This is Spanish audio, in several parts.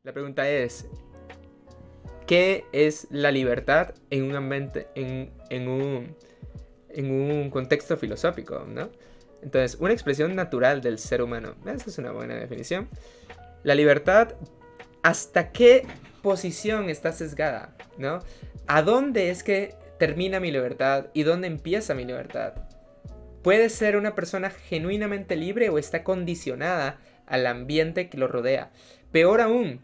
La pregunta es, ¿qué es la libertad en un ambiente, en un contexto filosófico, ¿no? Entonces, una expresión natural del ser humano. Esa es una buena definición. La libertad, ¿hasta qué posición está sesgada, ¿no? ¿A dónde es que termina mi libertad y dónde empieza mi libertad? ¿Puede ser una persona genuinamente libre o está condicionada al ambiente que lo rodea? Peor aún,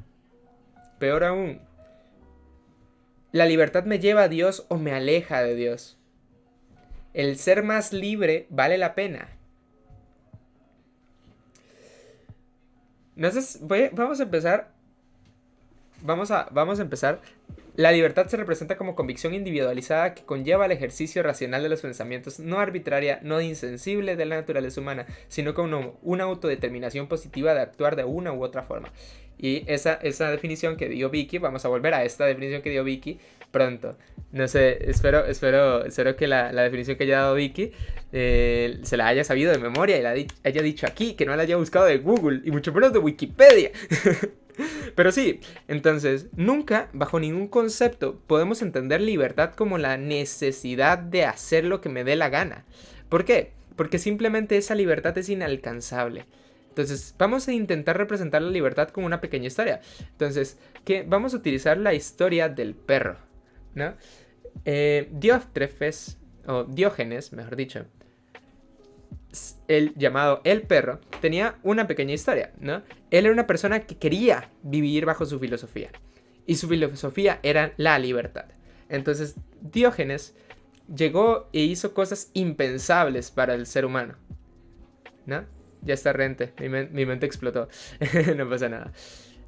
¿la libertad me lleva a Dios o me aleja de Dios? ¿El ser más libre vale la pena? Entonces, vamos a empezar. Vamos a empezar. La libertad se representa como convicción individualizada que conlleva el ejercicio racional de los pensamientos, no arbitraria, no insensible de la naturaleza humana, sino como una autodeterminación positiva de actuar de una u otra forma. Y esa definición que dio Vicky, vamos a volver a esta definición que dio Vicky pronto. No sé, espero que la definición que haya dado Vicky se la haya sabido de memoria y la haya dicho aquí, que no la haya buscado de Google y mucho menos de Wikipedia. Pero sí, entonces, nunca, bajo ningún concepto, podemos entender libertad como la necesidad de hacer lo que me dé la gana. ¿Por qué? Porque simplemente esa libertad es inalcanzable. Entonces, vamos a intentar representar la libertad con una pequeña historia. Entonces, vamos a utilizar la historia del perro, ¿no? Diógenes, mejor dicho, el llamado el perro, tenía una pequeña historia, ¿no? Él era una persona que quería vivir bajo su filosofía. Y su filosofía era la libertad. Entonces, Diógenes llegó e hizo cosas impensables para el ser humano, ¿no? Ya está rente, mi mente explotó. No pasa nada.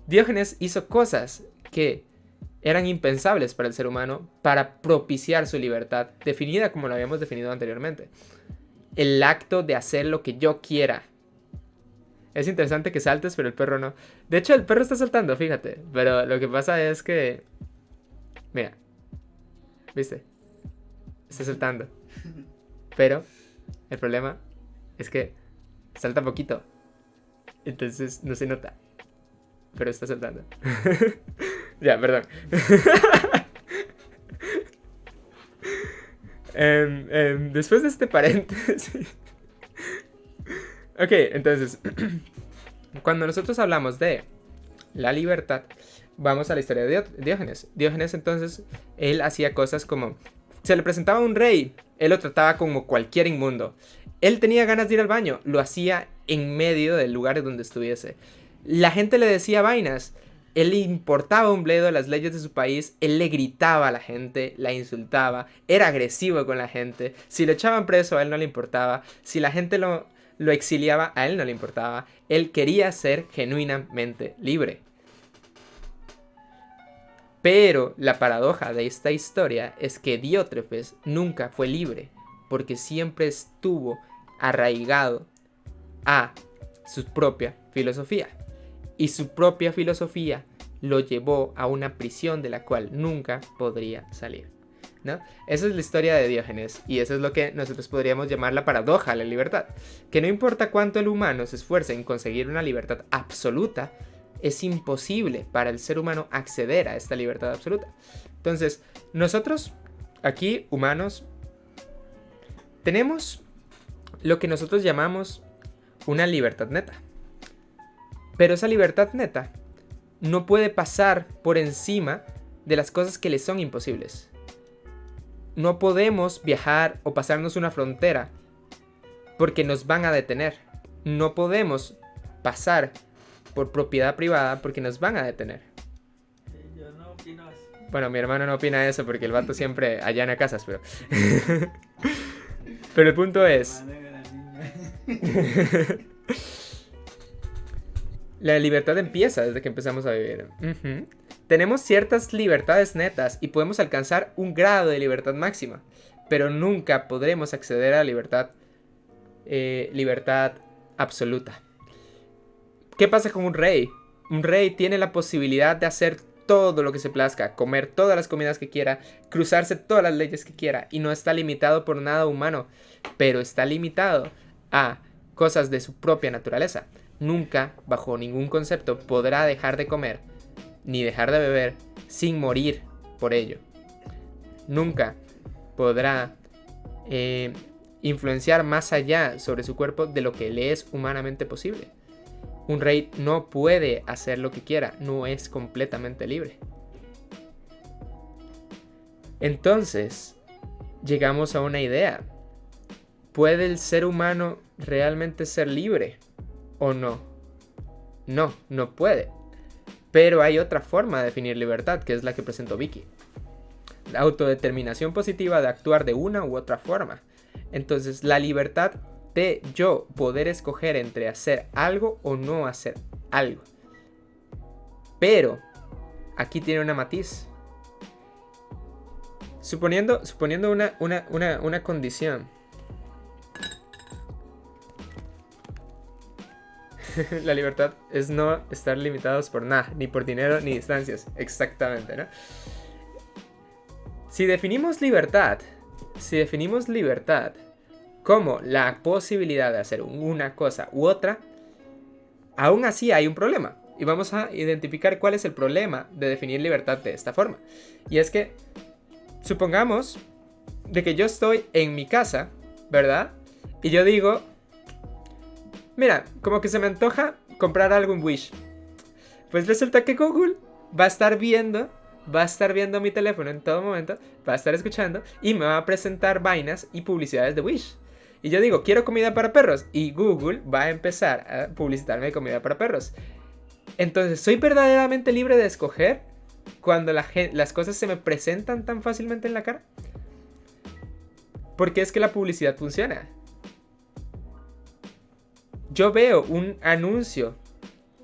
Diógenes hizo cosas que eran impensables para el ser humano para propiciar su libertad, definida como lo habíamos definido anteriormente. El acto de hacer lo que yo quiera. Es interesante que saltes, pero el perro no. De hecho, el perro está saltando, fíjate. Pero lo que pasa es que... Mira. ¿Viste? Está saltando. Pero el problema es que salta poquito. Entonces no se nota. Pero está saltando. Ya, perdón. Después de este paréntesis. Ok, entonces, cuando nosotros hablamos de la libertad, vamos a la historia de Diógenes. Diógenes, entonces, él hacía cosas como, se le presentaba un rey, él lo trataba como cualquier inmundo. Él tenía ganas de ir al baño, lo hacía en medio del lugar donde estuviese. La gente le decía vainas, él le importaba un bledo las leyes de su país, él le gritaba a la gente, la insultaba, era agresivo con la gente. Si lo echaban preso, a él no le importaba. Si la gente lo exiliaba, a él no le importaba. Él quería ser genuinamente libre. Pero la paradoja de esta historia es que Diótrefes nunca fue libre, porque siempre estuvo arraigado a su propia filosofía. Y su propia filosofía lo llevó a una prisión de la cual nunca podría salir, ¿no? Esa es la historia de Diógenes, y eso es lo que nosotros podríamos llamar la paradoja de la libertad. Que no importa cuánto el humano se esfuerce en conseguir una libertad absoluta, es imposible para el ser humano acceder a esta libertad absoluta. Entonces, nosotros, aquí, humanos, tenemos lo que nosotros llamamos una libertad neta. Pero esa libertad neta no puede pasar por encima de las cosas que le son imposibles. No podemos viajar o pasarnos una frontera porque nos van a detener. No podemos pasar por propiedad privada porque nos van a detener. Yo no opino eso. Bueno, mi hermano no opina eso porque el vato siempre allana casas, pero... Pero el punto es... La libertad empieza desde que empezamos a vivir. Tenemos ciertas libertades netas y podemos alcanzar un grado de libertad máxima, pero nunca podremos acceder a la libertad absoluta. ¿Qué pasa con un rey? Un rey tiene la posibilidad de hacer todo lo que se plazca, comer todas las comidas que quiera, cruzarse todas las leyes que quiera, y no está limitado por nada humano, pero está limitado a cosas de su propia naturaleza. Nunca, bajo ningún concepto, podrá dejar de comer ni dejar de beber sin morir por ello. Nunca podrá influenciar más allá sobre su cuerpo de lo que le es humanamente posible. Un rey no puede hacer lo que quiera, no es completamente libre. Entonces, llegamos a una idea. ¿Puede el ser humano realmente ser libre o no? No, no puede. Pero hay otra forma de definir libertad, que es la que presentó Vicky. La autodeterminación positiva de actuar de una u otra forma. Entonces, la libertad de yo poder escoger entre hacer algo o no hacer algo. Pero, aquí tiene una matiz. Suponiendo una condición. La libertad es no estar limitados por nada, ni por dinero ni distancias. Exactamente, ¿no? Si definimos libertad como la posibilidad de hacer una cosa u otra, aún así hay un problema. Y vamos a identificar cuál es el problema de definir libertad de esta forma. Y es que, supongamos de que yo estoy en mi casa, ¿verdad? Y yo digo, mira, como que se me antoja comprar algo en Wish. Pues resulta que Google va a estar viendo mi teléfono en todo momento, va a estar escuchando y me va a presentar vainas y publicidades de Wish. Y yo digo, quiero comida para perros, y Google va a empezar a publicitarme comida para perros. Entonces, ¿soy verdaderamente libre de escoger cuando las cosas se me presentan tan fácilmente en la cara? Porque es que la publicidad funciona. Yo veo un anuncio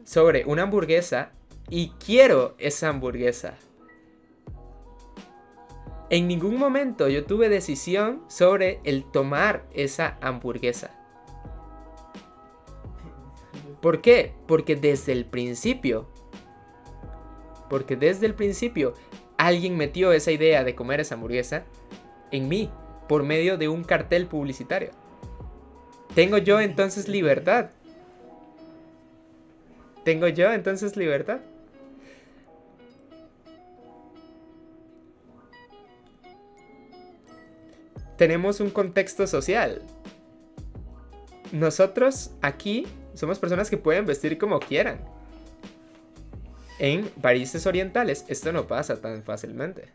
sobre una hamburguesa y quiero esa hamburguesa. En ningún momento yo tuve decisión sobre el tomar esa hamburguesa. ¿Por qué? Porque desde el principio alguien metió esa idea de comer esa hamburguesa en mí por medio de un cartel publicitario. ¿Tengo yo entonces libertad? Tenemos un contexto social. Nosotros aquí somos personas que pueden vestir como quieran. En países orientales esto no pasa tan fácilmente.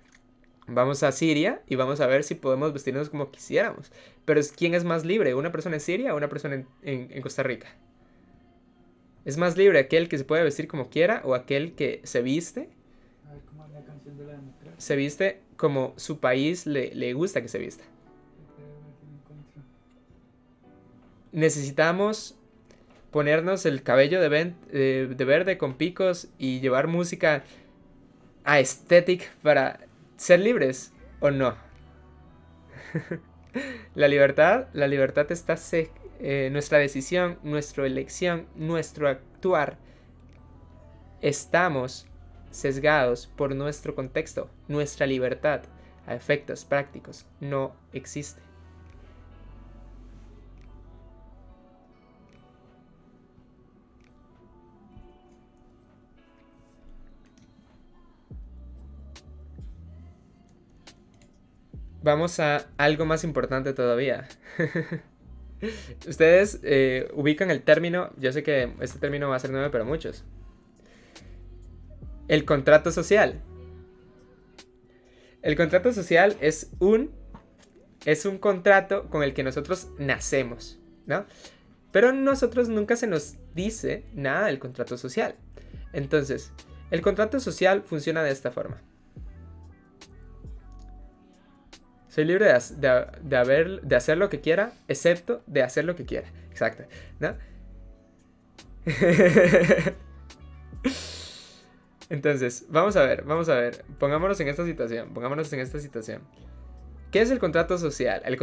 Vamos a Siria y vamos a ver si podemos vestirnos como quisiéramos. Pero ¿quién es más libre? ¿Una persona en Siria o una persona en Costa Rica? ¿Es más libre aquel que se puede vestir como quiera o aquel que se viste? A ver, ¿cómo es la canción de la democracia? Se viste como su país le gusta que se vista. Necesitamos ponernos el cabello de verde con picos y llevar música aesthetic para ser libres, ¿o no? La libertad está nuestra decisión, nuestra elección, nuestro actuar. Estamos sesgados por nuestro contexto. Nuestra libertad, a efectos prácticos, no existe. Vamos a algo más importante todavía. Ustedes ubican el término, yo sé que este término va a ser nuevo para muchos. El contrato social. El contrato social es un contrato con el que nosotros nacemos, ¿no? Pero nosotros nunca se nos dice nada del contrato social. Entonces, el contrato social funciona de esta forma. Soy libre de hacer lo que quiera, excepto de hacer lo que quiera. Exacto, ¿no? Entonces, vamos a ver. Pongámonos en esta situación. ¿Qué es el contrato social? El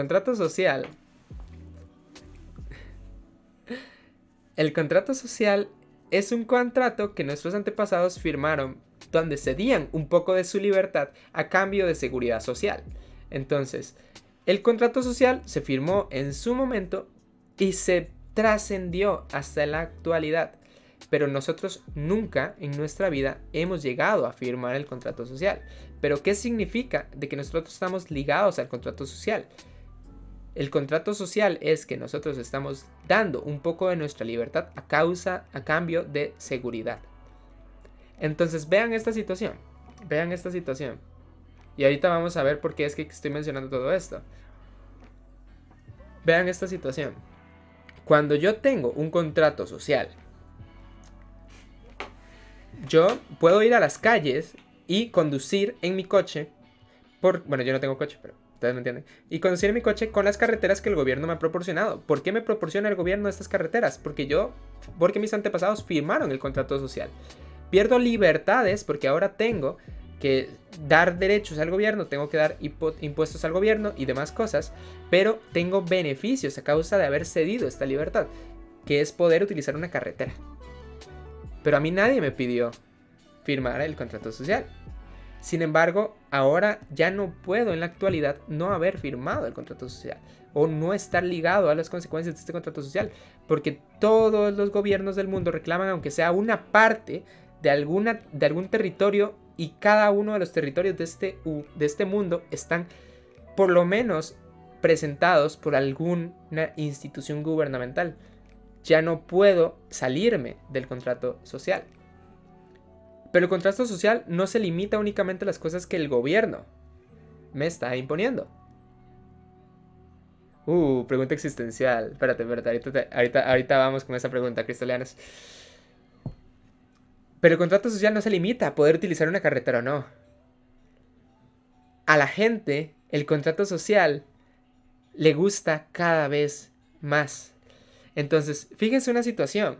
contrato social es un contrato que nuestros antepasados firmaron donde cedían un poco de su libertad a cambio de seguridad social. Entonces, el contrato social se firmó en su momento y se trascendió hasta la actualidad. pero nosotros nunca en nuestra vida hemos llegado a firmar el contrato social. ¿Pero qué significa de que nosotros estamos ligados al contrato social? El contrato social es que nosotros estamos dando un poco de nuestra libertad a cambio de seguridad. Entonces vean esta situación. Y ahorita vamos a ver por qué es que estoy mencionando todo esto. Vean esta situación. Cuando yo tengo un contrato social, yo puedo ir a las calles y conducir en mi coche. Bueno, yo no tengo coche, pero ustedes me entienden. Y conducir en mi coche con las carreteras que el gobierno me ha proporcionado. ¿Por qué me proporciona el gobierno estas carreteras? Porque mis antepasados firmaron el contrato social. Pierdo libertades porque ahora tengo que dar derechos al gobierno, tengo que dar impuestos al gobierno y demás cosas, pero tengo beneficios a causa de haber cedido esta libertad, que es poder utilizar una carretera. Pero a mí nadie me pidió firmar el contrato social. Sin embargo, ahora ya no puedo en la actualidad no haber firmado el contrato social o no estar ligado a las consecuencias de este contrato social, porque todos los gobiernos del mundo reclaman, aunque sea una parte de algún territorio, y cada uno de los territorios de este mundo están por lo menos presentados por alguna institución gubernamental. Ya no puedo salirme del contrato social. Pero el contrato social no se limita únicamente a las cosas que el gobierno me está imponiendo. Pregunta existencial. Espérate, ahorita vamos con esa pregunta, cristalianos. Pero el contrato social no se limita a poder utilizar una carretera o no. A la gente, el contrato social le gusta cada vez más. Entonces, fíjense una situación.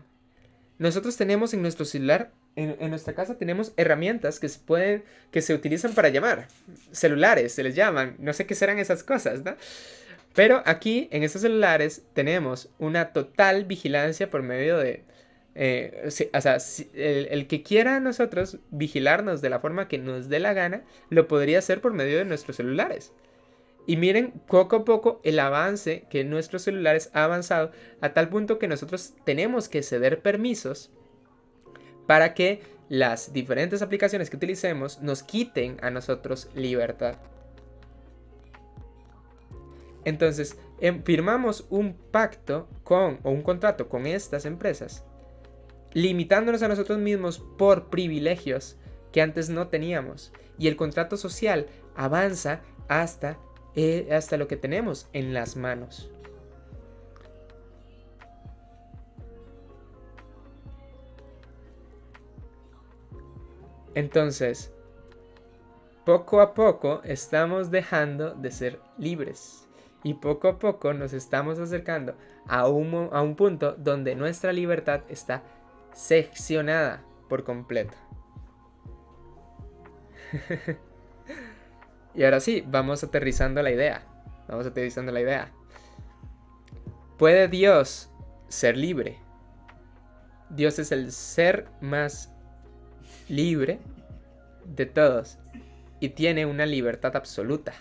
Nosotros tenemos en nuestro celular, en nuestra casa tenemos herramientas que se utilizan para llamar. Celulares, se les llaman. No sé qué serán esas cosas, ¿no? Pero aquí, en estos celulares, tenemos una total vigilancia por medio de... el que quiera a nosotros vigilarnos de la forma que nos dé la gana, lo podría hacer por medio de nuestros celulares. Y miren poco a poco el avance que nuestros celulares ha avanzado a tal punto que nosotros tenemos que ceder permisos para que las diferentes aplicaciones que utilicemos nos quiten a nosotros libertad. Entonces, firmamos un pacto o un contrato con estas empresas, limitándonos a nosotros mismos por privilegios que antes no teníamos. Y el contrato social avanza hasta lo que tenemos en las manos. Entonces, poco a poco estamos dejando de ser libres. Y poco a poco nos estamos acercando a un punto donde nuestra libertad está seccionada por completo. Y ahora sí, vamos aterrizando la idea. ¿Puede Dios ser libre? Dios es el ser más libre de todos y tiene una libertad absoluta.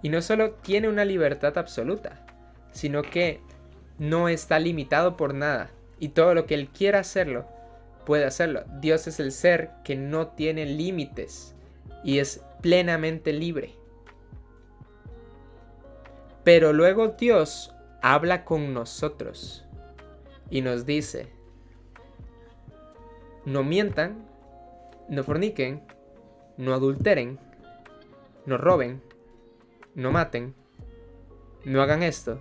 Y no solo tiene una libertad absoluta, sino que no está limitado por nada. Y todo lo que Él quiera hacerlo, puede hacerlo. Dios es el ser que no tiene límites y es plenamente libre. Pero luego Dios habla con nosotros y nos dice: no mientan, no forniquen, no adulteren, no roben, no maten, no hagan esto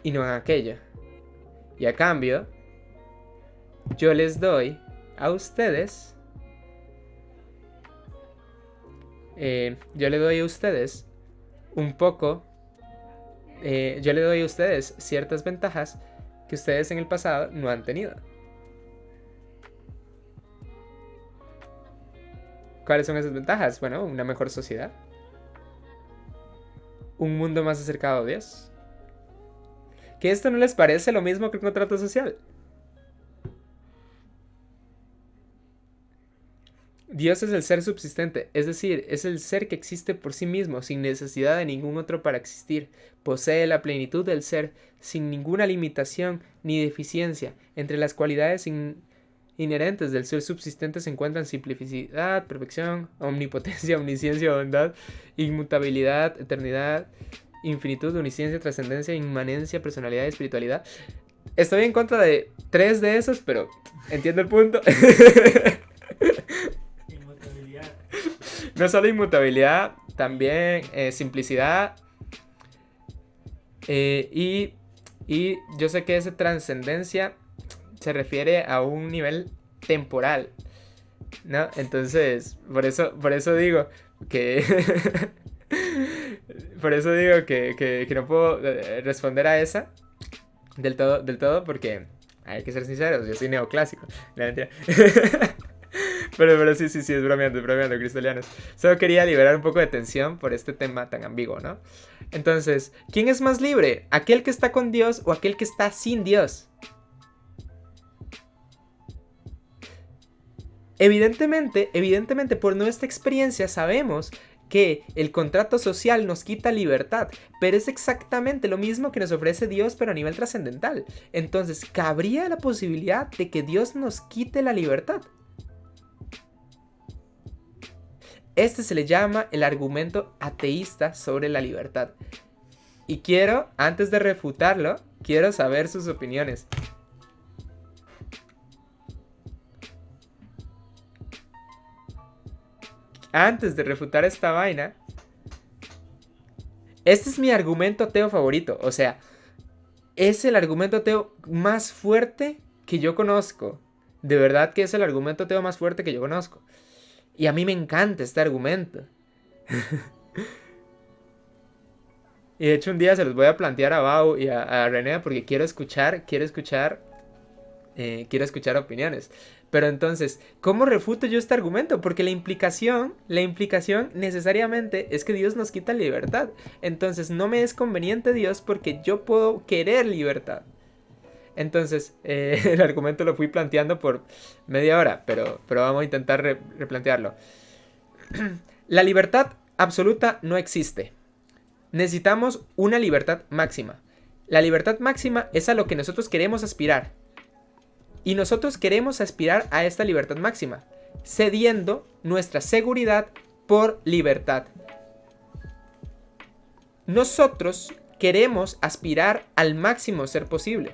y no hagan aquello. Y a cambio, yo les doy a ustedes, un poco, yo le doy a ustedes ciertas ventajas que ustedes en el pasado no han tenido. ¿Cuáles son esas ventajas? Bueno, una mejor sociedad, un mundo más acercado a Dios. ¿Que esto no les parece lo mismo que un contrato social? Dios es el ser subsistente, es decir, es el ser que existe por sí mismo, sin necesidad de ningún otro para existir. Posee la plenitud del ser, sin ninguna limitación ni deficiencia. Entre las cualidades inherentes del ser subsistente se encuentran simplicidad, perfección, omnipotencia, omnisciencia, bondad, inmutabilidad, eternidad, infinitud, omnisciencia, trascendencia, inmanencia, personalidad y espiritualidad. Estoy en contra de 3 de esos, pero entiendo el punto. Inmutabilidad. No solo inmutabilidad, también simplicidad. Y yo sé que esa trascendencia se refiere a un nivel temporal, ¿no? Entonces, por eso digo que... por eso digo que no puedo responder a esa del todo, porque hay que ser sinceros, yo soy neoclásico. No, mentira. Pero sí, es bromeando, cristalianos. Solo quería liberar un poco de tensión por este tema tan ambiguo, ¿no? Entonces, ¿quién es más libre? ¿Aquel que está con Dios o aquel que está sin Dios? Evidentemente, por nuestra experiencia sabemos que el contrato social nos quita libertad, pero es exactamente lo mismo que nos ofrece Dios, pero a nivel trascendental. Entonces, ¿cabría la posibilidad de que Dios nos quite la libertad? Este se le llama el argumento ateísta sobre la libertad. Y antes de refutarlo, quiero saber sus opiniones. Antes de refutar esta vaina, este es mi argumento ateo favorito. O sea, es el argumento ateo más fuerte que yo conozco. De verdad que es el argumento ateo más fuerte que yo conozco. Y a mí me encanta este argumento. Y de hecho un día se los voy a plantear a Bau y a René porque quiero escuchar opiniones. Pero entonces, ¿cómo refuto yo este argumento? Porque la implicación necesariamente es que Dios nos quita libertad. Entonces no me es conveniente Dios porque yo puedo querer libertad. Entonces, el argumento lo fui planteando por media hora, pero vamos a intentar replantearlo. La libertad absoluta no existe. Necesitamos una libertad máxima. La libertad máxima es a lo que nosotros queremos aspirar. Y nosotros queremos aspirar a esta libertad máxima, cediendo nuestra seguridad por libertad. Nosotros queremos aspirar al máximo ser posible.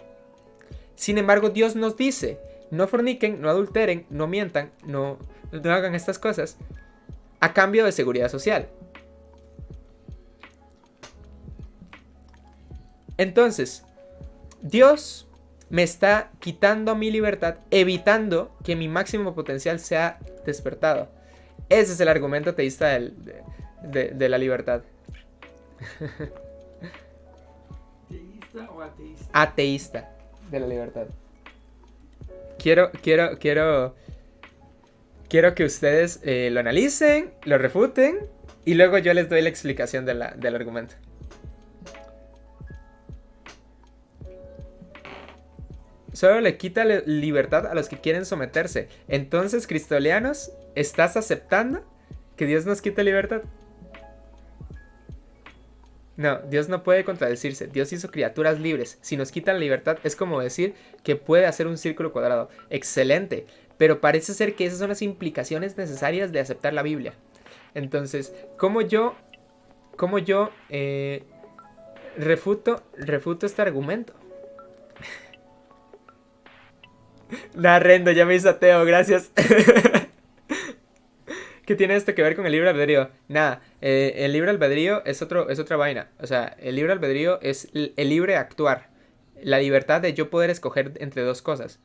Sin embargo, Dios nos dice, no forniquen, no adulteren, no mientan, no hagan estas cosas a cambio de seguridad social. Entonces, Dios me está quitando mi libertad, evitando que mi máximo potencial sea despertado. Ese es el argumento ateísta de la libertad. ¿Teísta o ateísta? Ateísta de la libertad. Quiero que ustedes lo analicen, lo refuten y luego yo les doy la explicación del argumento. Solo le quita libertad a los que quieren someterse. Entonces, cristolianos, ¿estás aceptando que Dios nos quite libertad? No, Dios no puede contradecirse. Dios hizo criaturas libres. Si nos quita la libertad, es como decir que puede hacer un círculo cuadrado. Excelente. Pero parece ser que esas son las implicaciones necesarias de aceptar la Biblia. Entonces, ¿cómo yo refuto este argumento? Rendo, ya me hizo ateo, gracias. ¿Qué tiene esto que ver con el libre albedrío? Nada, el libre albedrío es otra vaina. O sea, el libre albedrío es el libre actuar. La libertad de yo poder escoger entre dos cosas,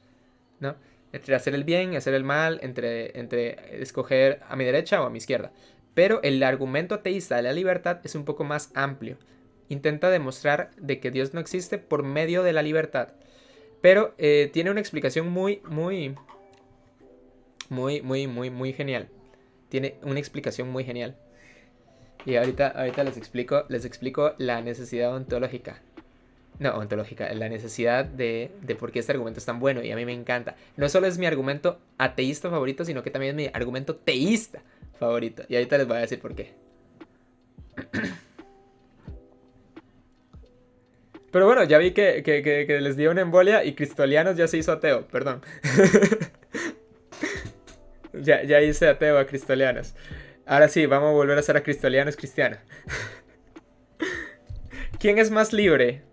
¿no? Entre hacer el bien y hacer el mal, entre escoger a mi derecha o a mi izquierda. Pero el argumento ateísta de la libertad es un poco más amplio. Intenta demostrar de que Dios no existe por medio de la libertad. Pero tiene una explicación muy genial. Tiene una explicación muy genial. Y ahorita les explico la necesidad ontológica No, ontológica, la necesidad de por qué este argumento es tan bueno y a mí me encanta. No solo es mi argumento ateísta favorito, sino que también es mi argumento teísta favorito. Y ahorita les voy a decir por qué. Pero bueno, ya vi que les dio una embolia y Cristolianos ya se hizo ateo, perdón. ya hice ateo a Cristolianos. Ahora sí, vamos a volver a hacer a Cristolianos cristianos. ¿Quién es más libre?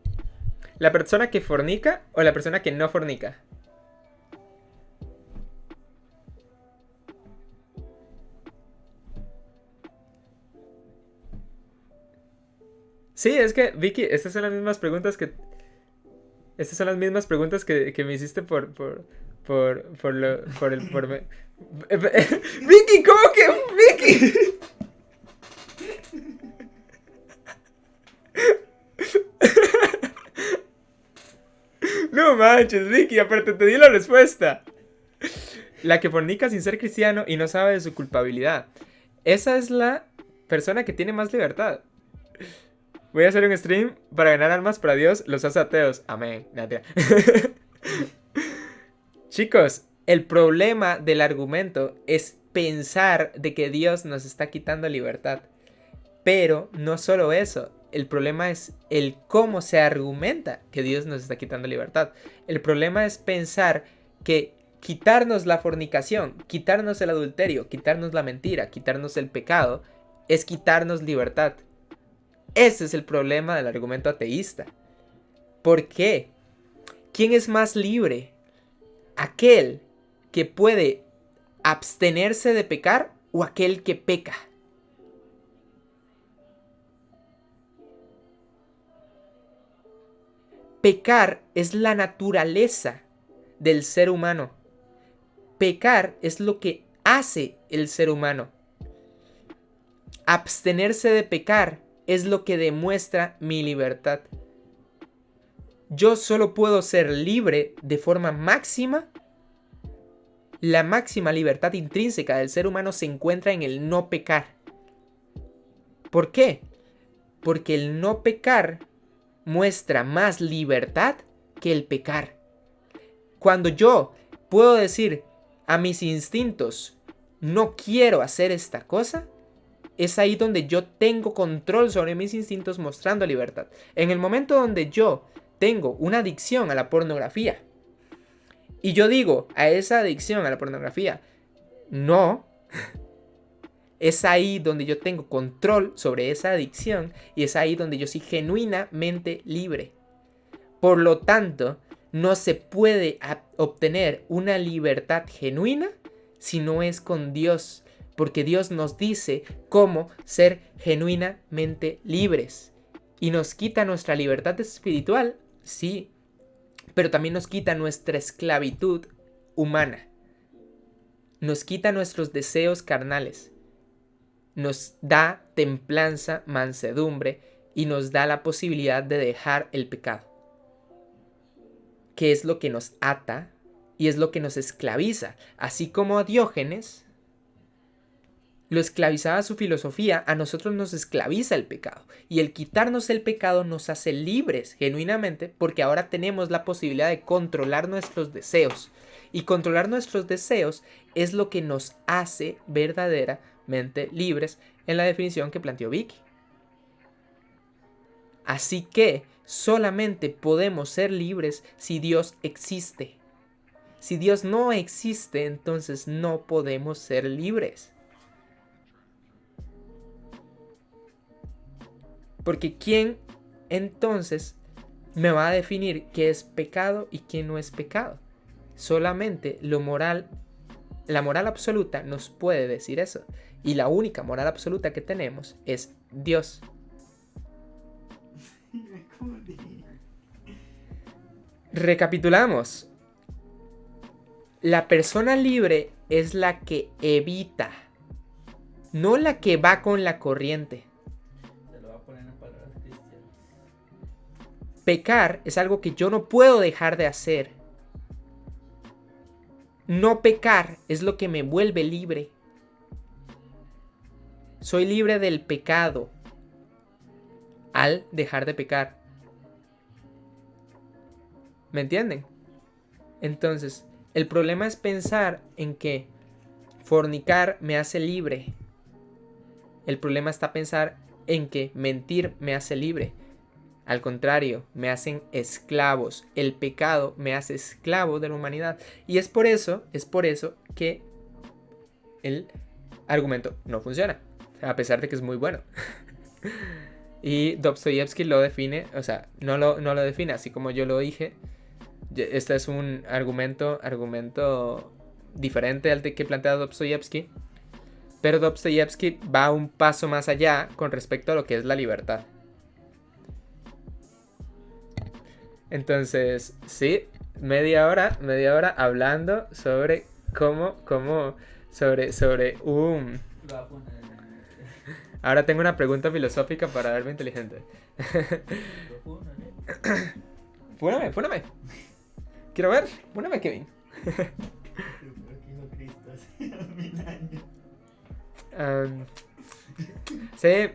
¿La persona que fornica o la persona que no fornica? Sí, es que, Vicky, estas son las mismas preguntas que... Estas son las mismas preguntas que me hiciste Vicky, ¿cómo que? Vicky. No manches, Vicky, aparte te di la respuesta. La que fornica sin ser cristiano y no sabe de su culpabilidad. Esa es la persona que tiene más libertad. Voy a hacer un stream para ganar almas para Dios, los hace ateos. Amén. Nadia. Chicos, el problema del argumento es pensar de que Dios nos está quitando libertad. Pero no solo eso, el problema es el cómo se argumenta que Dios nos está quitando libertad. El problema es pensar que quitarnos la fornicación, quitarnos el adulterio, quitarnos la mentira, quitarnos el pecado, es quitarnos libertad. Ese es el problema del argumento ateísta. ¿Por qué? ¿Quién es más libre? ¿Aquel que puede abstenerse de pecar o aquel que peca? Pecar es la naturaleza del ser humano. Pecar es lo que hace el ser humano. Abstenerse de pecar es lo que demuestra mi libertad. Yo solo puedo ser libre de forma máxima. La máxima libertad intrínseca del ser humano se encuentra en el no pecar. ¿Por qué? Porque el no pecar muestra más libertad que el pecar. Cuando yo puedo decir a mis instintos, no quiero hacer esta cosa, es ahí donde yo tengo control sobre mis instintos mostrando libertad. En el momento donde yo tengo una adicción a la pornografía y yo digo a esa adicción a la pornografía, no, es ahí donde yo tengo control sobre esa adicción y es ahí donde yo soy genuinamente libre. Por lo tanto, no se puede obtener una libertad genuina si no es con Dios, porque Dios nos dice cómo ser genuinamente libres. Y nos quita nuestra libertad espiritual, sí, pero también nos quita nuestra esclavitud humana. Nos quita nuestros deseos carnales. Nos da templanza, mansedumbre y nos da la posibilidad de dejar el pecado, que es lo que nos ata y es lo que nos esclaviza. Así como a Diógenes lo esclavizaba su filosofía, a nosotros nos esclaviza el pecado. Y el quitarnos el pecado nos hace libres genuinamente, porque ahora tenemos la posibilidad de controlar nuestros deseos. Y controlar nuestros deseos es lo que nos hace verdaderamente libres en la definición que planteó Vicky. Así que solamente podemos ser libres si Dios existe. Si Dios no existe, entonces no podemos ser libres. Porque ¿quién entonces me va a definir qué es pecado y qué no es pecado? Solamente la moral absoluta nos puede decir eso. Y la única moral absoluta que tenemos es Dios. Recapitulamos. La persona libre es la que evita, no la que va con la corriente. Se lo voy a poner en palabras cristianas. Pecar es algo que yo no puedo dejar de hacer. No pecar es lo que me vuelve libre. Soy libre del pecado al dejar de pecar. ¿Me entienden? Entonces, el problema es pensar en que fornicar me hace libre. El problema está pensar en que mentir me hace libre. Al contrario, me hacen esclavos. El pecado me hace esclavo de la humanidad. Y es por eso que el argumento no funciona, a pesar de que es muy bueno. Y Dostoyevsky lo define, o sea, no lo define, así como yo lo dije. Este es un argumento diferente al que plantea Dostoyevsky. Pero Dostoyevsky va un paso más allá con respecto a lo que es la libertad. Entonces, sí, media hora hablando sobre sobre un... Lo va a poner Ahora tengo una pregunta filosófica para verme inteligente. lo ponen. Fúname. Quiero ver, fúname, Kevin. Yo creo que hizo Cristo hace 2000 años. Sí.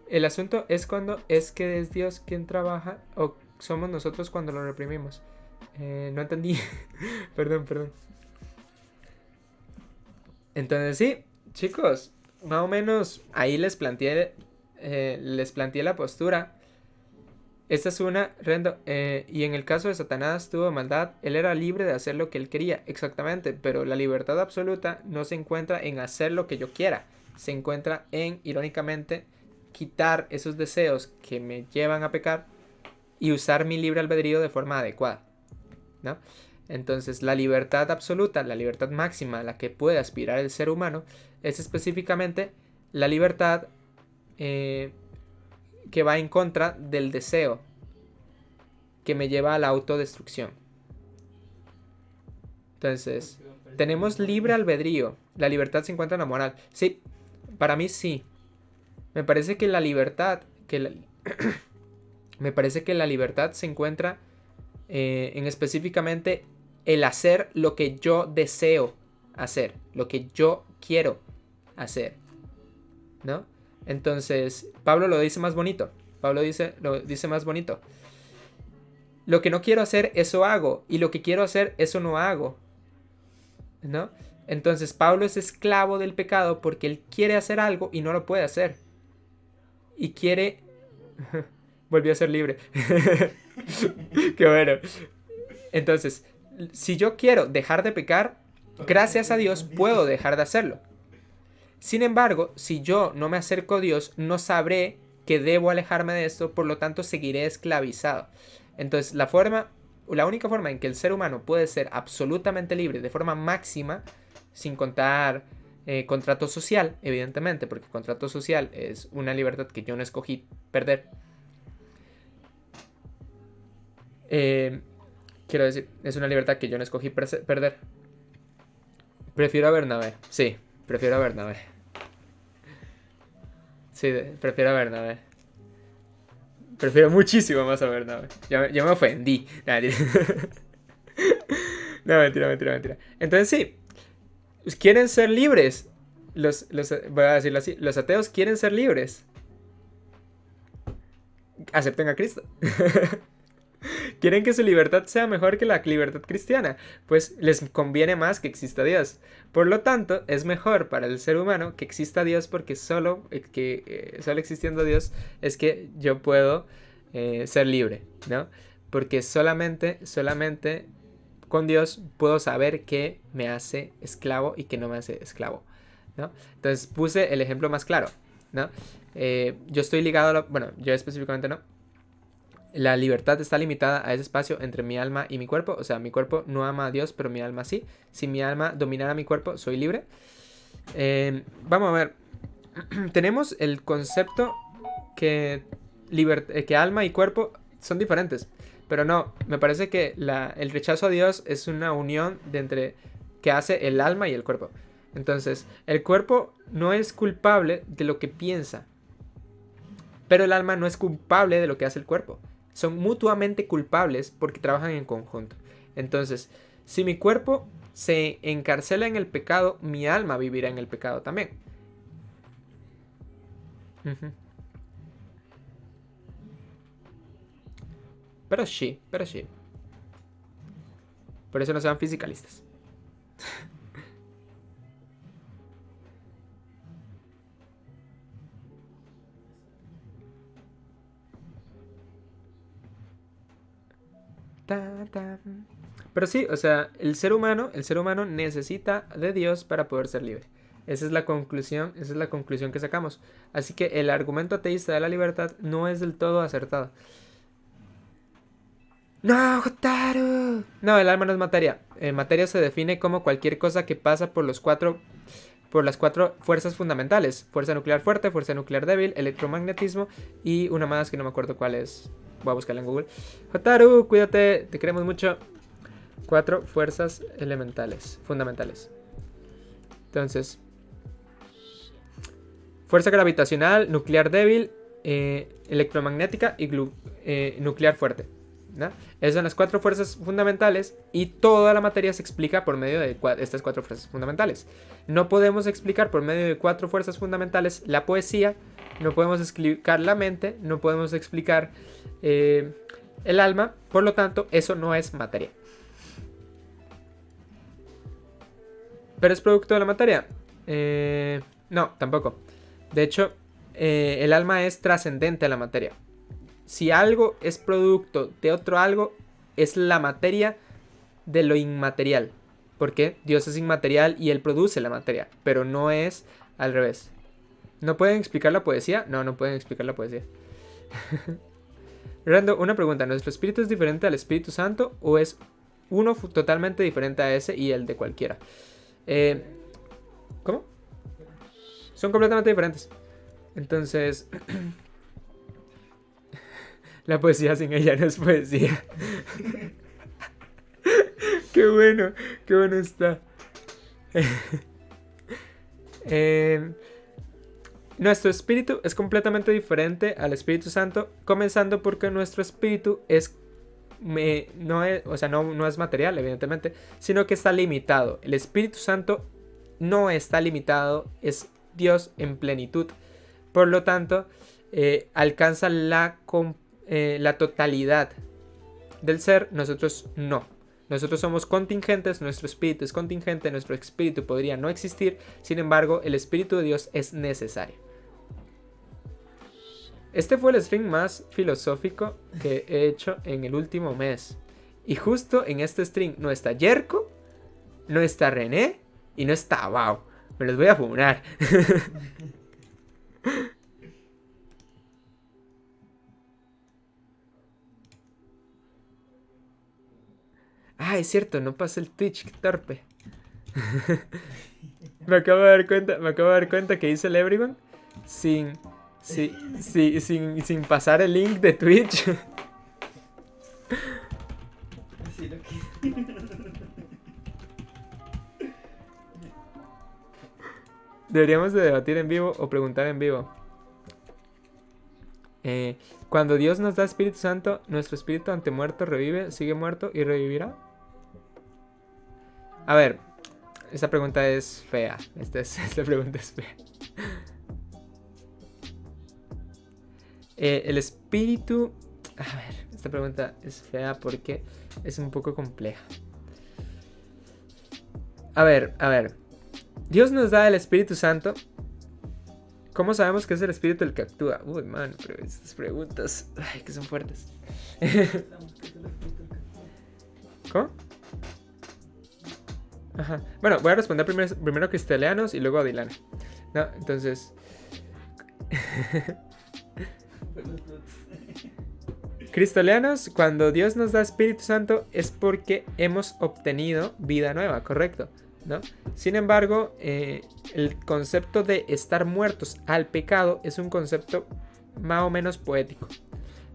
El asunto es cuando es que es Dios quien trabaja o somos nosotros cuando lo reprimimos. No entendí. Perdón. Entonces sí, chicos, más o menos ahí les planteé la postura. Esta es una, Rendo, y en el caso de Satanás tuvo maldad, él era libre de hacer lo que él quería, exactamente, pero la libertad absoluta no se encuentra en hacer lo que yo quiera, se encuentra en, irónicamente, quitar esos deseos que me llevan a pecar y usar mi libre albedrío de forma adecuada, ¿no? Entonces la libertad absoluta, la libertad máxima a la que puede aspirar el ser humano es específicamente la libertad que va en contra del deseo que me lleva a la autodestrucción. Entonces, tenemos libre albedrío. La libertad se encuentra en la moral. Sí, para mí sí. Me parece que la libertad me parece que la libertad se encuentra en específicamente el hacer lo que yo deseo hacer, lo que yo quiero hacer, ¿no? Entonces, Pablo lo dice más bonito. Lo dice más bonito. Lo que no quiero hacer, eso hago. Y lo que quiero hacer, eso no hago, ¿no? Entonces, Pablo es esclavo del pecado porque él quiere hacer algo y no lo puede hacer. Y quiere... Volvió a ser libre. Qué bueno. Entonces, si yo quiero dejar de pecar, gracias a Dios puedo dejar de hacerlo. Sin embargo, si yo no me acerco a Dios, no sabré que debo alejarme de esto, por lo tanto seguiré esclavizado. Entonces, la única forma en que el ser humano puede ser absolutamente libre de forma máxima, sin contar contrato social, evidentemente, porque contrato social es una libertad que yo no escogí perder. Quiero decir, es una libertad que yo no escogí perder. Prefiero a Bernabé. Sí, prefiero a Bernabé. Sí, prefiero a Bernabé. Prefiero muchísimo más a Bernabé. Ya me ofendí. No, mentira. Entonces sí, quieren ser libres. Voy a decirlo así, los ateos quieren ser libres. Acepten a Cristo. Quieren que su libertad sea mejor que la libertad cristiana, pues les conviene más que exista Dios. Por lo tanto, es mejor para el ser humano que exista Dios, porque solo existiendo Dios es que yo puedo ser libre, ¿no? Porque solamente con Dios puedo saber qué me hace esclavo y qué no me hace esclavo, ¿no? Entonces puse el ejemplo más claro, ¿no? Yo estoy ligado yo específicamente no. La libertad está limitada a ese espacio entre mi alma y mi cuerpo. O sea, mi cuerpo no ama a Dios, pero mi alma sí. Si mi alma dominara mi cuerpo, soy libre. Vamos a ver. Tenemos el concepto que alma y cuerpo son diferentes. Pero no, me parece que el rechazo a Dios es una unión que hace el alma y el cuerpo. Entonces, el cuerpo no es culpable de lo que piensa, pero el alma no es culpable de lo que hace el cuerpo. son mutuamente culpables porque trabajan en conjunto. Entonces, si mi cuerpo se encarcela en el pecado, mi alma vivirá en el pecado también. Ujú. Pero sí. Por eso no sean fisicalistas. Pero sí, o sea, el ser humano necesita de Dios para poder ser libre. Esa es la conclusión que sacamos. Así que el argumento ateísta de la libertad no es del todo acertado. ¡No, Jotaro! No, el alma no es materia. Materia se define como cualquier cosa que pasa por las cuatro fuerzas fundamentales. Fuerza nuclear fuerte, fuerza nuclear débil, electromagnetismo y una más que no me acuerdo cuál es. Voy a buscarla en Google. Jotaro, cuídate, te queremos mucho. 4 fuerzas fundamentales. Entonces, fuerza gravitacional, nuclear débil, electromagnética y nuclear fuerte, ¿no? Esas son las 4 fuerzas fundamentales y toda la materia se explica por medio de estas 4 fuerzas fundamentales. No podemos explicar por medio de 4 fuerzas fundamentales la poesía, no podemos explicar la mente, no podemos explicar el alma, por lo tanto, eso no es materia. ¿Pero es producto de la materia? No, tampoco. De hecho, el alma es trascendente a la materia. Si algo es producto de otro algo, es la materia de lo inmaterial. Porque Dios es inmaterial y Él produce la materia, pero no es al revés. ¿No pueden explicar la poesía? No pueden explicar la poesía. Rando, una pregunta. ¿Nuestro espíritu es diferente al Espíritu Santo o es uno totalmente diferente a ese y el de cualquiera? ¿Cómo? Son completamente diferentes. Entonces, la poesía sin ella no es poesía. Qué bueno está. Nuestro espíritu es completamente diferente al Espíritu Santo, comenzando porque nuestro espíritu no es material, evidentemente, sino que está limitado. El Espíritu Santo no está limitado, es Dios en plenitud. Por lo tanto, alcanza la totalidad del ser, nosotros no. Nosotros somos contingentes, nuestro espíritu es contingente, nuestro espíritu podría no existir, sin embargo, el Espíritu de Dios es necesario. Este fue el stream más filosófico que he hecho en el último mes. Y justo en este stream no está Yerko, no está René y no está Bao. Me los voy a funar. Ah, es cierto, no pasé el Twitch, qué torpe. me acabo de dar cuenta que hice el Everyone sin pasar el link de Twitch. Sí, lo que... Deberíamos de debatir en vivo o preguntar en vivo. Cuando Dios nos da Espíritu Santo, nuestro espíritu ante muerto revive, sigue muerto y revivirá. A ver, esta pregunta es fea. Esta pregunta es fea. El espíritu... A ver, esta pregunta es fea porque es un poco compleja. A ver. Dios nos da el Espíritu Santo. ¿Cómo sabemos que es el Espíritu el que actúa? Uy, man, pero estas preguntas... Ay, que son fuertes. ¿Cómo? Ajá. Bueno, voy a responder primero a Cristelianos y luego a Dylan. No, entonces... Cristolianos, cuando Dios nos da Espíritu Santo es porque hemos obtenido vida nueva, correcto, ¿no? Sin embargo, el concepto de estar muertos al pecado es un concepto más o menos poético,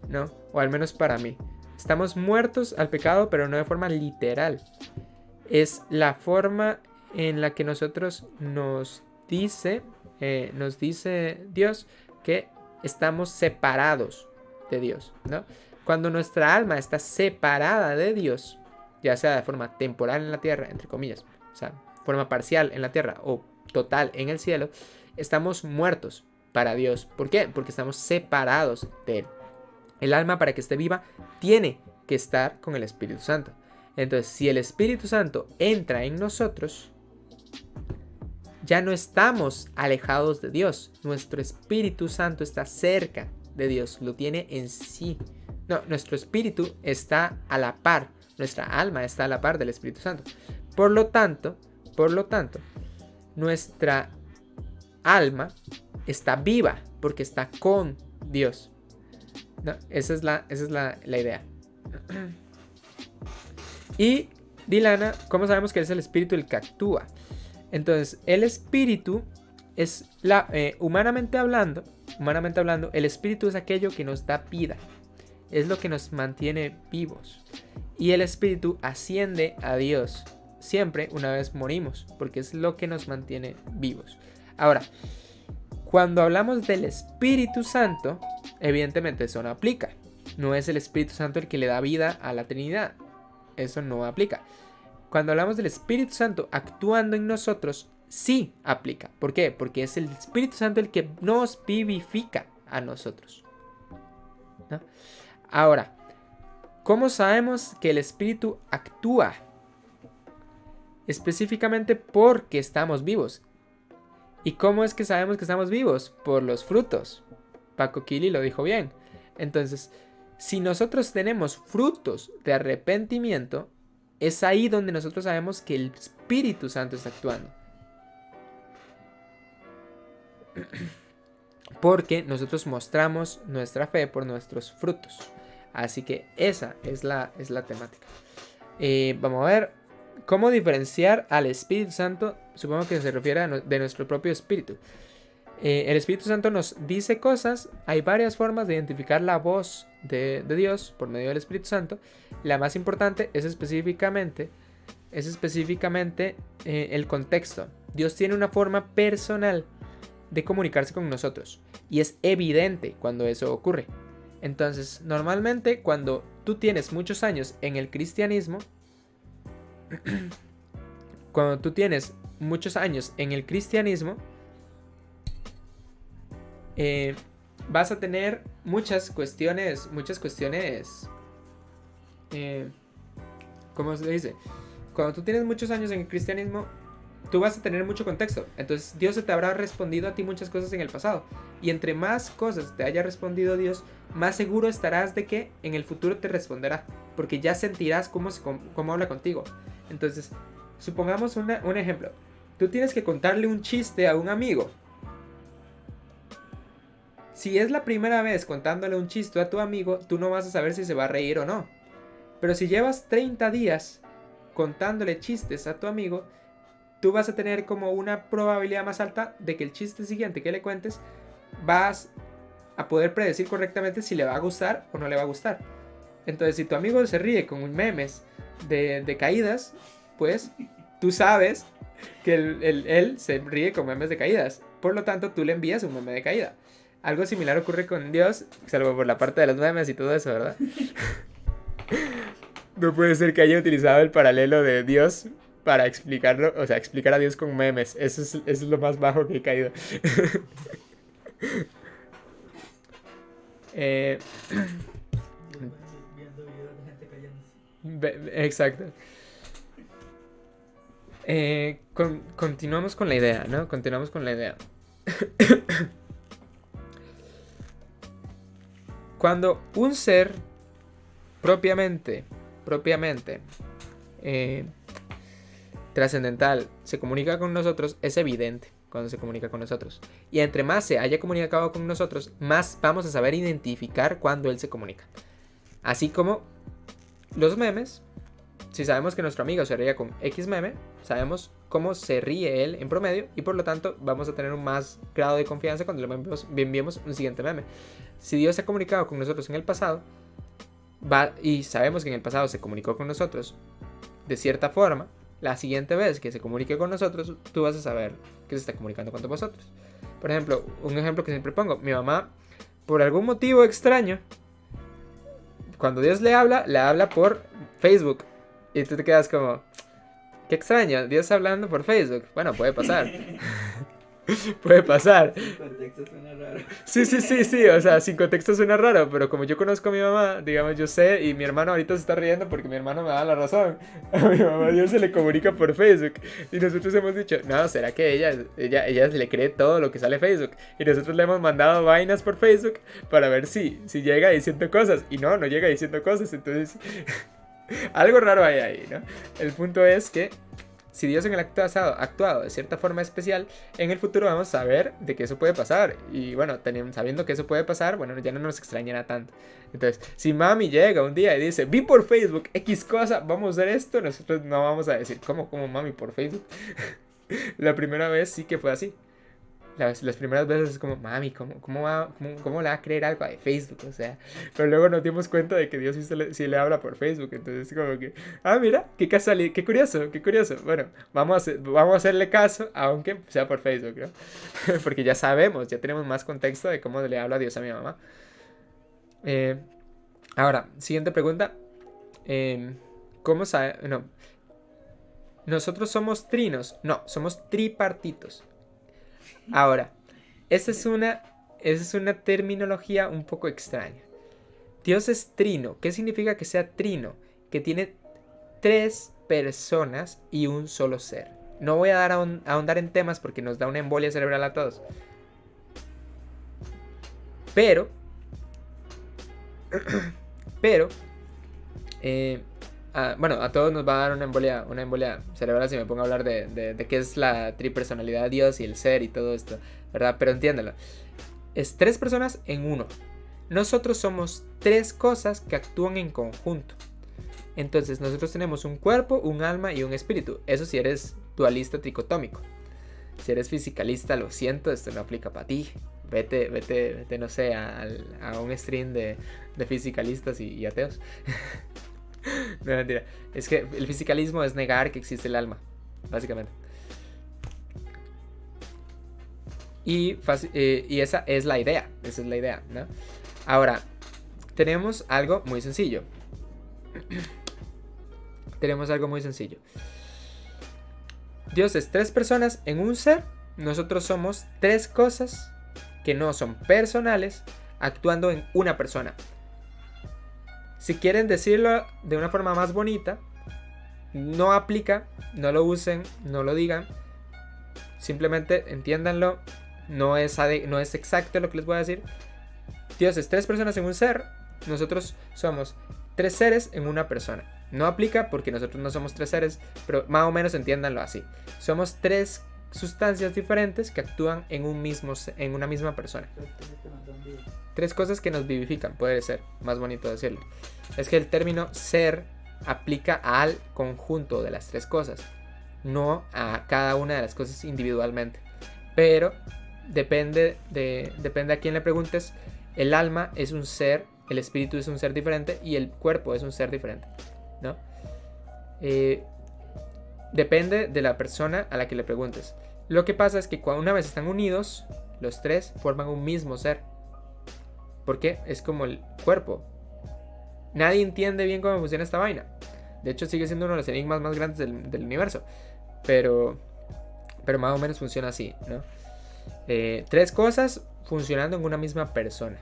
¿no? O al menos para mí. Estamos muertos al pecado, pero no de forma literal. Es la forma en la que nosotros nos dice Dios que estamos separados de Dios, ¿no? Cuando nuestra alma está separada de Dios, ya sea de forma temporal en la tierra, entre comillas, o sea, forma parcial en la tierra o total en el cielo, estamos muertos para Dios. ¿Por qué? Porque estamos separados de Él. El alma, para que esté viva, tiene que estar con el Espíritu Santo. Entonces, si el Espíritu Santo entra en nosotros, ya no estamos alejados de Dios. Nuestro Espíritu Santo está cerca de Dios, lo tiene en sí. No, nuestro espíritu está a la par, nuestra alma está a la par del Espíritu Santo. Por lo tanto, nuestra alma está viva porque está con Dios. No, esa es la idea. Y Dilana, ¿cómo sabemos que es el espíritu el que actúa? Entonces, el espíritu es humanamente hablando, el espíritu es aquello que nos da vida. Es lo que nos mantiene vivos. Y el espíritu asciende a Dios siempre una vez morimos, porque es lo que nos mantiene vivos. Ahora, cuando hablamos del Espíritu Santo, evidentemente eso no aplica. No es el Espíritu Santo el que le da vida a la Trinidad. Eso no aplica. Cuando hablamos del Espíritu Santo actuando en nosotros, sí aplica. ¿Por qué? Porque es el Espíritu Santo el que nos vivifica a nosotros, ¿no? Ahora, ¿cómo sabemos que el Espíritu actúa? Específicamente porque estamos vivos. ¿Y cómo es que sabemos que estamos vivos? Por los frutos. Paco Kili lo dijo bien. Entonces, si nosotros tenemos frutos de arrepentimiento, es ahí donde nosotros sabemos que el Espíritu Santo está actuando. Porque nosotros mostramos nuestra fe por nuestros frutos. Así que esa es la temática. Vamos a ver cómo diferenciar al Espíritu Santo. Supongo que se refiere de nuestro propio espíritu. El Espíritu Santo nos dice cosas. Hay varias formas de identificar la voz de Dios por medio del Espíritu Santo. La más importante es específicamente el contexto. Dios tiene una forma personal de comunicarse con nosotros. Y es evidente cuando eso ocurre. Entonces, normalmente cuando tú tienes muchos años en el cristianismo, vas a tener muchas cuestiones, ¿cómo se dice? Cuando tú tienes muchos años en el cristianismo, tú vas a tener mucho contexto. Entonces Dios se te habrá respondido a ti muchas cosas en el pasado. Y entre más cosas te haya respondido Dios, más seguro estarás de que en el futuro te responderá. Porque ya sentirás cómo habla contigo. Entonces, supongamos un ejemplo. Tú tienes que contarle un chiste a un amigo. Si es la primera vez contándole un chiste a tu amigo, tú no vas a saber si se va a reír o no. Pero si llevas 30 días contándole chistes a tu amigo, tú vas a tener como una probabilidad más alta de que el chiste siguiente que le cuentes vas a poder predecir correctamente si le va a gustar o no le va a gustar. Entonces, si tu amigo se ríe con memes de caídas, pues tú sabes que él se ríe con memes de caídas. Por lo tanto, tú le envías un meme de caída. Algo similar ocurre con Dios, salvo por la parte de los memes y todo eso, ¿verdad? No puede ser que haya utilizado el paralelo de Dios para explicarlo, o sea, explicar a Dios con memes. Eso es lo más bajo que he caído. Viendo videos de gente cayéndose. Exacto. Continuamos con la idea, ¿no? Continuamos con la idea. Cuando un ser propiamente trascendental se comunica con nosotros, es evidente cuando se comunica con nosotros. Y entre más se haya comunicado con nosotros, más vamos a saber identificar cuando él se comunica. Así como los memes, si sabemos que nuestro amigo se ríe con X meme, sabemos cómo se ríe él en promedio y por lo tanto vamos a tener un más grado de confianza cuando le enviemos un siguiente meme. Si Dios se ha comunicado con nosotros en el pasado, y sabemos que en el pasado se comunicó con nosotros de cierta forma, la siguiente vez que se comunique con nosotros, tú vas a saber que se está comunicando con vosotros. Por ejemplo, un ejemplo que siempre pongo, mi mamá, por algún motivo extraño, cuando Dios le habla por Facebook. Y tú te quedas como, qué extraño, Dios hablando por Facebook. Bueno, puede pasar. Puede pasar. Sin contexto suena raro. Sí, o sea, sin contexto suena raro, pero como yo conozco a mi mamá, digamos, yo sé, y mi hermano ahorita se está riendo porque mi hermano me da la razón. A mi mamá Dios se le comunica por Facebook. Y nosotros hemos dicho, no, ¿será que ella le cree todo lo que sale en Facebook? Y nosotros le hemos mandado vainas por Facebook para ver si llega diciendo cosas. Y no llega diciendo cosas, entonces algo raro hay ahí, ¿no? El punto es que si Dios en el acto pasado ha actuado de cierta forma especial, en el futuro vamos a saber de que eso puede pasar. Y bueno, sabiendo que eso puede pasar, bueno, ya no nos extrañará tanto. Entonces, si mami llega un día y dice, vi por Facebook X cosa, vamos a hacer esto, nosotros no vamos a decir, ¿cómo mami por Facebook? La primera vez sí que fue así. Las primeras veces es como, mami, ¿cómo le va a creer algo de Facebook? O sea, pero luego nos dimos cuenta de que Dios sí le habla por Facebook. Entonces, como que, mira, qué casualidad, qué curioso. Bueno, vamos a hacerle caso, aunque sea por Facebook, ¿no? Porque ya sabemos, ya tenemos más contexto de cómo le habla Dios a mi mamá. Ahora, siguiente pregunta. ¿Cómo sabe? No. ¿Nosotros somos trinos? No, somos tripartitos. Ahora, esa es una terminología un poco extraña. Dios es trino. ¿Qué significa que sea trino? Que tiene 3 personas y un solo ser. No voy a ahondar en temas porque nos da una embolia cerebral a todos. Pero, bueno, a todos nos va a dar una embolia cerebral si me pongo a hablar de qué es la tripersonalidad de Dios y el ser y todo esto, ¿verdad? Pero entiéndalo. Es 3 personas en uno. Nosotros somos 3 cosas que actúan en conjunto. Entonces, nosotros tenemos un cuerpo, un alma y un espíritu. Eso si eres dualista tricotómico. Si eres fisicalista, lo siento, esto no aplica para ti. Vete, no sé, a un stream de fisicalistas y ateos. No, mentira. Es que el fisicalismo es negar que existe el alma, básicamente. Y esa es la idea. Esa es la idea, ¿no? Ahora, tenemos algo muy sencillo. Dios es 3 personas en un ser. Nosotros somos 3 cosas que no son personales actuando en una persona. Si quieren decirlo de una forma más bonita, no aplica, no lo usen, no lo digan. Simplemente entiéndanlo. No es exacto lo que les voy a decir. Dios es 3 personas en un ser. Nosotros somos 3 seres en una persona. No aplica porque nosotros no somos 3 seres, pero más o menos entiéndanlo así. Somos 3 sustancias diferentes que actúan en una misma persona. 3 cosas que nos vivifican, puede ser más bonito decirlo. Es que el término ser aplica al conjunto de las 3 cosas, no a cada una de las cosas individualmente. Pero depende a quién le preguntes. El alma es un ser, el espíritu es un ser diferente y el cuerpo es un ser diferente, ¿no? Depende de la persona a la que le preguntes. Lo que pasa es que cuando una vez están unidos, los 3 forman un mismo ser. Porque es como el cuerpo. Nadie entiende bien cómo funciona esta vaina. De hecho, sigue siendo uno de los enigmas más grandes del universo. Pero más o menos funciona así, ¿no? 3 cosas funcionando en una misma persona.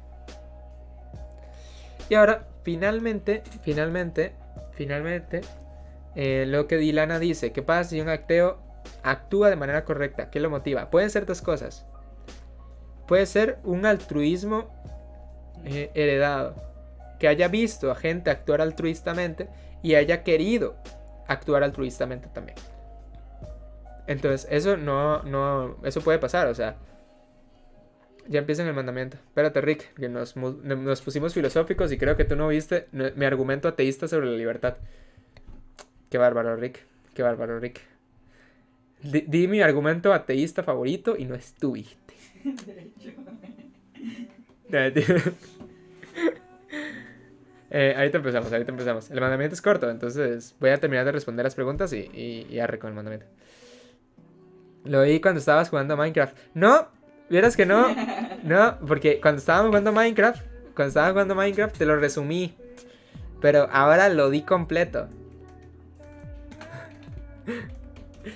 Y ahora, finalmente, lo que Dilana dice. ¿Qué pasa si un ateo actúa de manera correcta? ¿Qué lo motiva? Pueden ser 2 cosas. Puede ser un altruismo heredado, que haya visto a gente actuar altruistamente y haya querido actuar altruistamente también. Entonces eso eso puede pasar. O sea, ya empieza en el mandamiento. Espérate, Rick, que nos pusimos filosóficos y creo que tú no viste mi argumento ateísta sobre la libertad. Qué bárbaro, Rick. Di mi argumento ateísta favorito y no estuviste. Ahorita empezamos. El mandamiento es corto, entonces voy a terminar de responder las preguntas y arre con el mandamiento. Lo vi cuando estabas jugando a Minecraft. No, vieras que no. No, porque cuando estábamos jugando a Minecraft te lo resumí. Pero ahora lo di completo.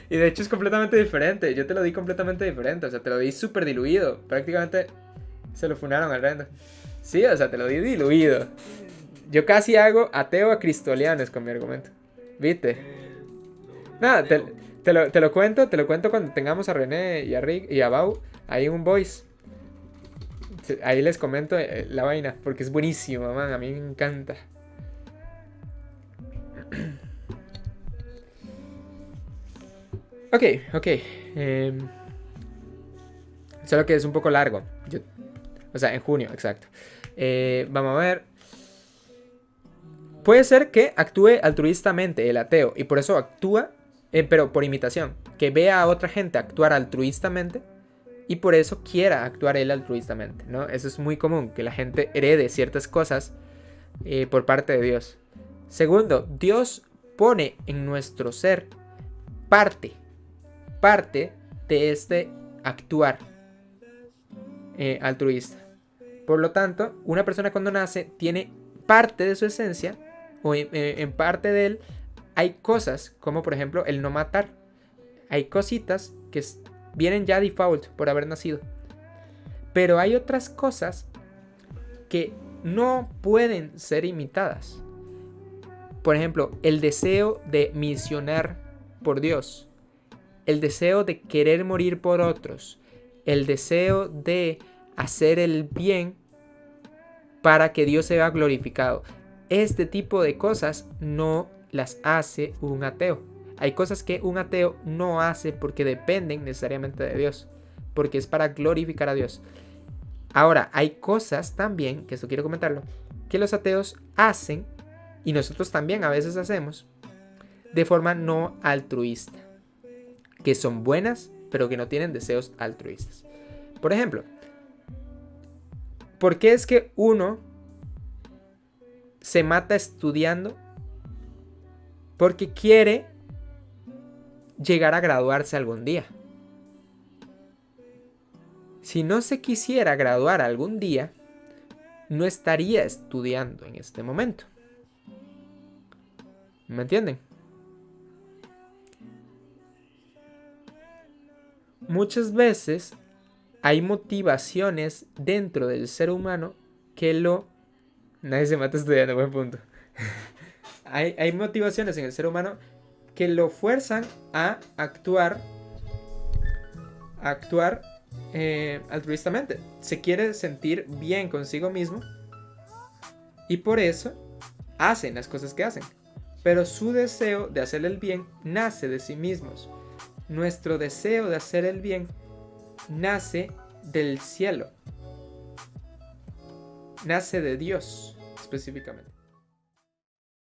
Y de hecho es completamente diferente. Yo te lo di completamente diferente. O sea, te lo di súper diluido. Prácticamente se lo funaron al render. Sí, o sea, te lo di diluido. Yo casi hago ateo a cristolianos con mi argumento. ¿Viste? Nada, te lo cuento cuando tengamos a René y a Rick y a Bau ahí en un voice. Ahí les comento la vaina, porque es buenísimo, man, a mí me encanta. Ok. Solo que es un poco largo. O sea, en junio, exacto. Vamos a ver. Puede ser que actúe altruistamente el ateo y por eso actúa, pero por imitación. Que vea a otra gente actuar altruistamente y por eso quiera actuar él altruistamente, ¿no? Eso es muy común, que la gente herede ciertas cosas por parte de Dios. Segundo, Dios pone en nuestro ser parte de este actuar altruista. Por lo tanto, una persona cuando nace tiene parte de su esencia, o en parte de él, hay cosas como por ejemplo el no matar. Hay cositas que vienen ya default por haber nacido. Pero hay otras cosas que no pueden ser imitadas. Por ejemplo, el deseo de misionar por Dios. El deseo de querer morir por otros. El deseo de hacer el bien para que Dios sea glorificado. Este tipo de cosas no las hace un ateo. Hay cosas que un ateo no hace porque dependen necesariamente de Dios, porque es para glorificar a Dios. Ahora, hay cosas también, que esto quiero comentarlo, que los ateos hacen, y nosotros también a veces hacemos, de forma no altruista, que son buenas, pero que no tienen deseos altruistas. Por ejemplo, ¿por qué es que uno se mata estudiando? Porque quiere llegar a graduarse algún día. Si no se quisiera graduar algún día, no estaría estudiando en este momento. ¿Me entienden? Muchas veces hay motivaciones dentro del ser humano que lo... Nadie se mata estudiando, buen punto. Hay motivaciones en el ser humano que lo fuerzan a actuar altruistamente. Se quiere sentir bien consigo mismo y por eso hacen las cosas que hacen. Pero su deseo de hacer el bien nace de sí mismos. Nuestro deseo de hacer el bien nace del cielo. Nace de Dios específicamente.